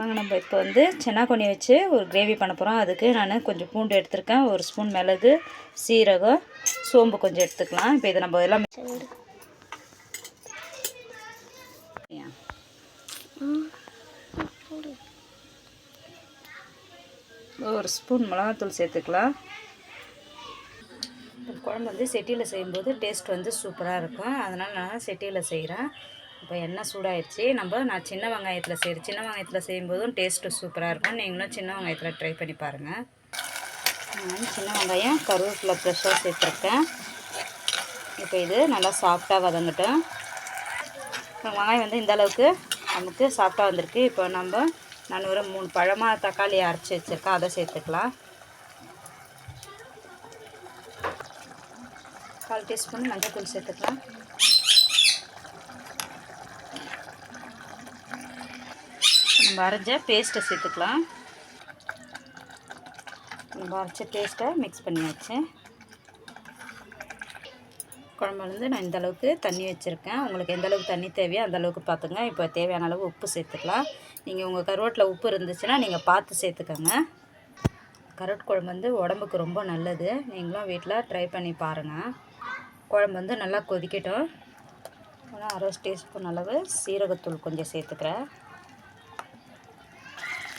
வாங்க நம்ம இப்போ வந்து சென்னாக்கொன்னி வச்சு ஒரு கிரேவி பண்ண போகிறோம். அதுக்கு நான் கொஞ்சம் பூண்டு எடுத்துருக்கேன், ஒரு ஸ்பூன் மிளகு, சீரகம், சோம்பு கொஞ்சம் எடுத்துக்கலாம். இப்போ இதை நம்ம எல்லாம் ஒரு ஸ்பூன் மிளகாத்தூள் சேர்த்துக்கலாம். குழம்பு வந்து செட்டியில் செய்யும்போது டேஸ்ட் வந்து சூப்பராக இருக்கும், அதனால் நான் செட்டியில் செய்கிறேன். இப்போ எண்ணெய் சூடாகிடுச்சு. நான் சின்ன வெங்காயத்தில் செய்கிறேன். சின்ன வெங்காயத்தில் செய்யும்போதும் டேஸ்ட்டு சூப்பராக இருக்கும். நீங்களும் சின்ன வெங்காயத்தில் ட்ரை பண்ணி பாருங்கள். நான் சின்ன வெங்காயம் கருவேப்பிலை ஃப்ரெஷ்ஷாக சேர்த்துருக்கேன். இப்போ இது நல்லா சாஃப்டாக வதங்கட்டும். வெங்காயம் வந்து இந்த அளவுக்கு நமக்கு சாஃப்டாக வந்திருக்கு. இப்போ நான் ஒரு 3 பழமாக தக்காளி அரைச்சி வச்சுருக்கேன், அதை சேர்த்துக்கலாம். 1/4 டீஸ்பூன் மஞ்சள் தூள் சேர்த்துக்கலாம். நம்ம அரைச்ச பேஸ்ட்டை சேர்த்துக்கலாம். நம்ம அரைச்ச பேஸ்ட்டை மிக்ஸ் பண்ணியாச்சு. குழம்பு வந்து நான் இந்த அளவுக்கு தண்ணி வச்சுருக்கேன். உங்களுக்கு எந்த அளவுக்கு தண்ணி தேவையோ அந்த அளவுக்கு பார்த்துங்க. இப்போ தேவையான அளவு உப்பு சேர்த்துக்கலாம். நீங்கள் உங்கள் கருவாட்டில் உப்பு இருந்துச்சுன்னா நீங்கள் பார்த்து சேர்த்துக்கோங்க. கருவாட்டு குழம்பு வந்து உடம்புக்கு ரொம்ப நல்லது. நீங்களும் வீட்டில் ட்ரை பண்ணி பாருங்கள். குழம்பு வந்து நல்லா கொதிக்கட்டும். ஆனால் 1/2 டீஸ்பூன் அளவு சீரகத்தூள் கொஞ்சம் சேர்த்துக்கிறேன்.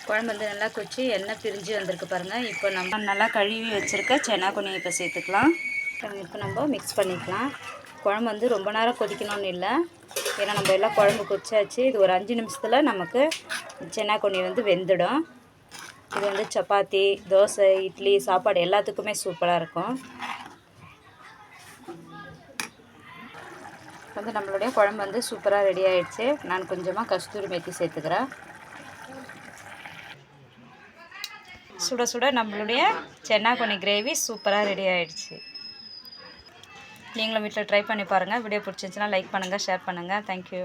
குழம்பு வந்து நல்லா கொதிச்சு எண்ணெய் பிரிஞ்சு வந்திருக்கு பாருங்கள். இப்போ நம்ம நல்லா கழுவி வச்சுருக்க சென்னாக்கொன்னியை இப்போ சேர்த்துக்கலாம். இப்போ நம்ம மிக்ஸ் பண்ணிக்கலாம். குழம்பு வந்து ரொம்ப நேரம் கொதிக்கணும்னு இல்லை, ஏன்னா நம்ம எல்லாம் குழம்பு கொதிச்சாச்சு. இது ஒரு 5 நிமிஷத்தில் நமக்கு சென்னாக்கொன்னி வந்து வெந்துடும். இது வந்து சப்பாத்தி, தோசை, இட்லி, சாப்பாடு எல்லாத்துக்குமே சூப்பராக இருக்கும். வந்து நம்மளுடைய குழம்பு வந்து சூப்பராக ரெடி ஆகிடுச்சு. நான் கொஞ்சமாக கஸ்தூரி மேத்தி சேர்த்துக்கிறேன். சுட சுட நம்மளுடைய சென்னாக்கொன்னி கிரேவி சூப்பராக ரெடி ஆகிடுச்சு. நீங்களும் வீட்டில் ட்ரை பண்ணி பாருங்கள். வீடியோ பிடிச்சிருந்துச்சுன்னா லைக் பண்ணுங்கள், ஷேர் பண்ணுங்கள். தேங்க்யூ.